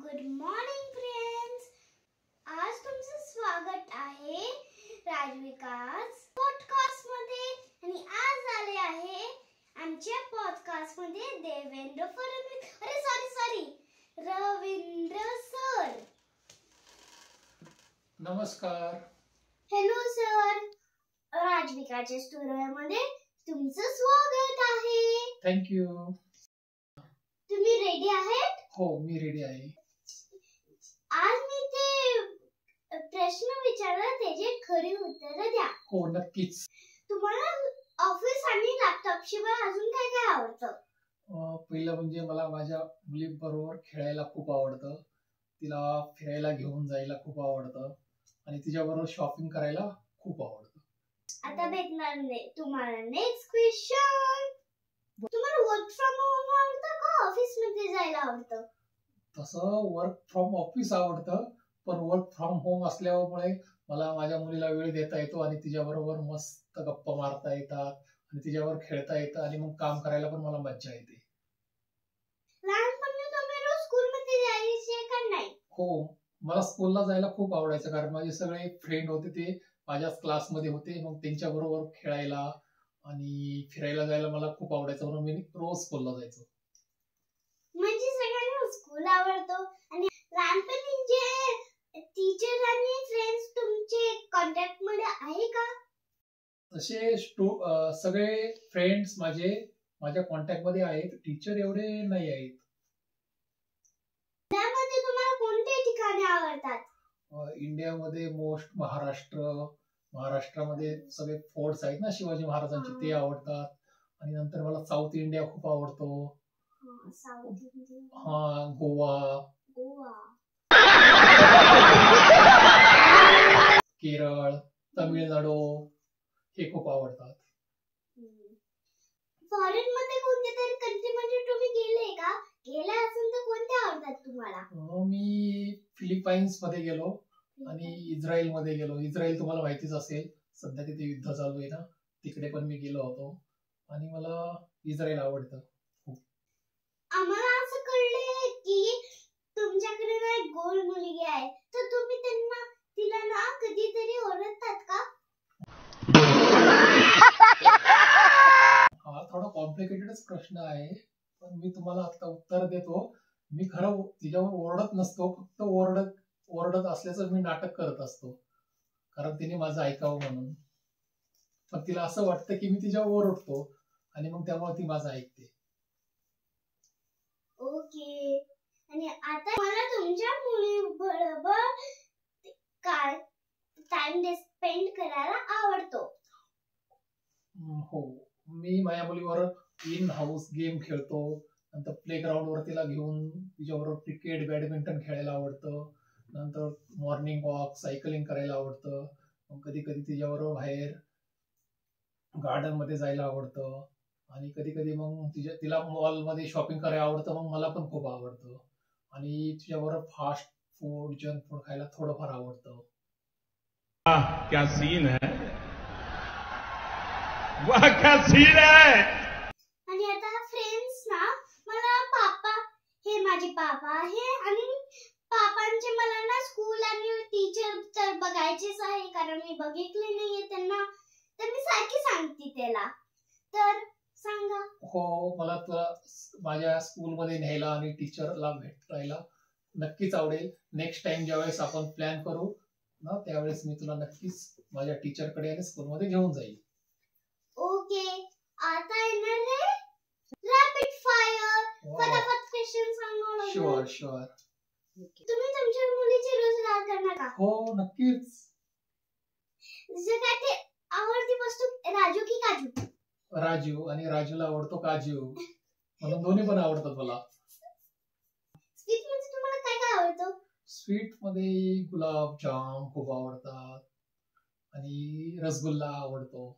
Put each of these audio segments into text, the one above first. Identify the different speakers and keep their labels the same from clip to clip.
Speaker 1: Good morning friends. आज तुमचं स्वागत आहे राजविकास पॉडकास्ट मध्ये. आणि आज आले आहे आमच्या पॉडकास्ट मध्ये देवेंद्र फडणवीस, सॉरी रवींद्र सर.
Speaker 2: नमस्कार.
Speaker 1: Hello sir. राजविकासच्या स्टुडिओमध्ये तुमचं स्वागत आहे.
Speaker 2: थँक्यू.
Speaker 1: तुम्ही रेडी आहेत?
Speaker 2: हो, मी रेडी आहे.
Speaker 1: आज मी ते प्रश्न विचारला, त्याचे खरी उत्तर द्या.
Speaker 2: हो, नक्कीच.
Speaker 1: तुम्हाला ऑफिस आणि लॅपटॉप शिवाय अजून काय काय आवडतं?
Speaker 2: पहिलं म्हणजे मला माझ्या मुलीबरोबर खेळायला खूप आवडतं. तिला फिरायला घेऊन जायला खूप आवडतं आणि तिच्याबरोबर शॉपिंग करायला खूप आवडतं.
Speaker 1: आता भेटणार नाही तुम्हाला नेक्स्ट क्वेश्चन. तुम्हाला वर्क फ्रॉम होम आवडतं का ऑफिस मध्ये जायला आवडतं?
Speaker 2: तसं वर्क फ्रॉम ऑफिस आवडतं, पण वर्क फ्रॉम होम असल्यामुळे मला माझ्या मुलीला वेळ देता येतो आणि तिच्याबरोबर मस्त गप्पा मारता येतात आणि तिच्यावर खेळता येतं आणि मग काम करायला पण मला मज्जा येते.
Speaker 1: लहानपणी तुम्ही रोज स्कूल मध्ये जायचे का नाही?
Speaker 2: हो, मला स्कूलला जायला खूप आवडायचं, कारण माझे सगळे फ्रेंड होते ते माझ्याच क्लासमध्ये होते. मग त्यांच्याबरोबर खेळायला आणि फिरायला जायला मला खूप आवडायचं, म्हणून मी रोज स्कूलला जायचो.
Speaker 1: म्हणजे सगळ्यांना स्कूल आवडतो. आणि लहानपणी जे टीचर आणि फ्रेंड्स तुमचे कॉन्टॅक्ट मध्ये आहे का?
Speaker 2: तसे सगळे फ्रेंड्स माझ्या कॉन्टॅक्ट मध्ये आहेत. टीचर एवढे नाही आहेत.
Speaker 1: त्यामध्ये तुम्हाला कोणते ठिकाणे आवडतात?
Speaker 2: इंडियामध्ये मोस्ट महाराष्ट्रामध्ये सगळे फोर्ट्स आहेत ना शिवाजी महाराजांचे, ते आवडतात. आणि नंतर मला साऊथ इंडिया खूप आवडतो. गोवा, केरळ, तामिळनाडू हे खूप आवडतात.
Speaker 1: फॉरेन मध्ये कोणत्या तरी कंट्री मध्ये तुम्ही गेले का? गेले असेल तर कोणते आवडतात तुम्हाला?
Speaker 2: मी फिलिपाईन्स मध्ये गेलो आणि इस्रायल मध्ये गेलो. इस्रायल तुम्हाला माहितीच असेल, सध्या तिथे युद्ध चालू आहे ना, तिकडे पण मी गेलो होतो आणि मला इस्रायल आवडतं.
Speaker 1: आम्हाला असं कळले की तुमच्याकडे ना एक गोल मुलगी आहे, तर तुम्ही तिला ना कधीतरी ओरडतात का?
Speaker 2: हा थोडा कॉम्प्लिकेटेडच प्रश्न आहे, पण मी तुम्हाला आता उत्तर देतो. मी खरं तिच्यावर ओरडत नसतो, फक्त ओरडत असल्याचं मी नाटक करत असतो, कारण तिने माझं ऐकावं म्हणून. पण तिला असं वाटतं की मी तिच्यावर ओरडतो आणि मग त्यामुळे ती माझं ऐकते.
Speaker 1: ओके. आणि आता मला तुमच्या मुलीबरोबर काय टाइम स्पेंड करायला आवडतो?
Speaker 2: हो, मी माझ्या मुलीबरोबर इन हाऊस गेम खेळतो. नंतर प्लेग्राऊंड वर तिला घेऊन तिच्याबरोबर क्रिकेट, बॅडमिंटन खेळायला आवडतं. नंतर मॉर्निंग वॉक, सायकलिंग करायला आवडतं. मग कधी कधी तिच्याबरोबर बाहेर गार्डन मध्ये जायला आवडतं. आणि कधी कधी मग तिला मॉल मध्ये शॉपिंग करायला आवडतं. मग मला पण खूप आवडतं. आणि तिच्याबरोबर फास्ट फूड, जंक फूड खायला थोडंफार आवडतं.
Speaker 3: क्या सीन है, वाह क्या सीन है.
Speaker 1: आणि आता फ्रेंड्स ना, मला माझे पापा आहे आणि पापांचे मला ना स्कूल आणि टीचर तर बघायचेच आहे, कारण मी बघितले नाहीये त्यांना, तर मी सारखी सांगते त्याला. तर सांगा.
Speaker 2: हो, मला तुला माझ्या स्कूलमध्ये न्यायला आणि टीचरला भेटायला नक्कीच आवडेल. नेक्स्ट टाइम ज्यावेळेस आपण प्लॅन करू ना, त्यावेळेस मी तुला नक्कीच माझ्या टीचरकडे आणि स्कूलमध्ये घेऊन जाईल.
Speaker 1: ओके. आता येणार आहे रॅपिड फायर. फटाफट क्वेश्चन सांगा.
Speaker 2: शुअर.
Speaker 1: तुम्ही तुमच्या मुलीची रोज राग करणार का?
Speaker 2: हो, नक्कीच.
Speaker 1: सगळ्यात आवडती वस्तू राजू की काजू?
Speaker 2: राजू. आणि राजूला आवडतो काजू, म्हणून दोन्ही पण आवडतात मला.
Speaker 1: स्वीट मध्ये तुम्हाला काय काय आवडतं?
Speaker 2: स्वीट मध्ये गुलाबजाम खूप आवडतात आणि रसगुल्ला आवडतो.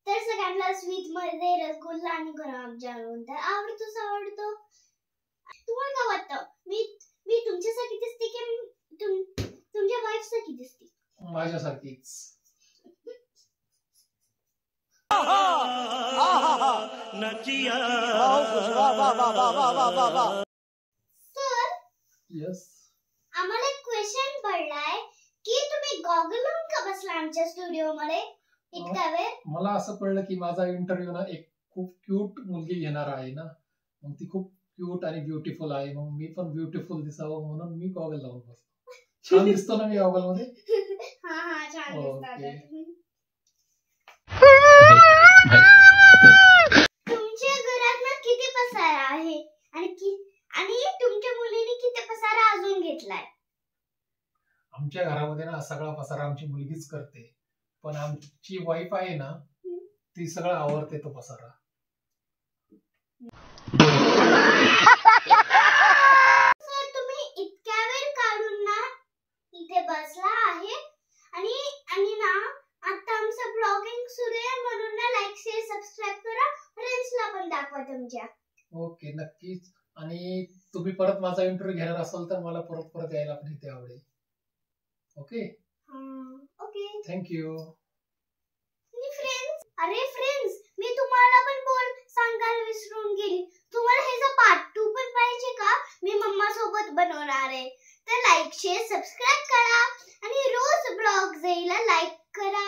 Speaker 1: तर सगळ्यांना स्वीट मध्ये रसगुल्ला आणि गुलाबजामुन तर आवडतो. तुम्हाला काय वाटतं, मी तुमच्यासारखी दिसते की तुमच्या वाईफ सारखी दिसते?
Speaker 2: माझ्यासारखीच.
Speaker 1: Sir,
Speaker 2: yes.
Speaker 1: आम्हाला एक क्वेश्चन पडलाय की तुम्ही गॉगल लावून का बसला आमच्या स्टुडिओ मध्ये इतका वेळ?
Speaker 2: मला असं कळलं की माझा इंटरव्ह्यू ना एक खूप क्यूट मुलगी घेणार आहे ना, मग ती खूप क्यूट आणि ब्युटिफुल आहे, मग मी पण ब्युटिफुल दिसावं म्हणून मी गॉगल लावून बसतो. छान दिसतो ना मी गॉगल मध्ये?
Speaker 1: हा छान दिसतात
Speaker 2: ओके.
Speaker 1: तुम्ही. तुमच्या घरात ना किती पसारा आहे आणि तुमच्या मुलीने किती पसारा अजून घेतलाय?
Speaker 2: आमच्या घरामध्ये ना सगळा पसारा आमची मुलगीच करते, पण आमची वाईफ आहे ना ती सगळं आवरते तो पसारा.
Speaker 1: सर तुम्ही इतक्या वेळ काढून ना इथे बसला आहे आणि ना आता आमचं ब्लॉगिंग सुरू आहे म्हणून ना लाईक शेअर सबस्क्राईब करा, फ्रेंड्सला पण दाखवा तुमच्या.
Speaker 2: ओके, नक्कीच. आणि तुम्ही परत माझा इंटरव्ह्यू घेणार असाल तर मला परत यायला पण इथे आवडेल. Okay,
Speaker 1: okay.
Speaker 2: थँक्यू.
Speaker 1: फ्रेंड्स मी तुम्हाला पण सांगायला विसरून गेली. तुम्हाला ह्याचा पार्ट 2 पण पाहिजे का? मी मम्मा सोबत बनवणार आहे. तर लाईक शेअर सबस्क्राईब करा आणि रोज ब्लॉग जायला लाईक करा.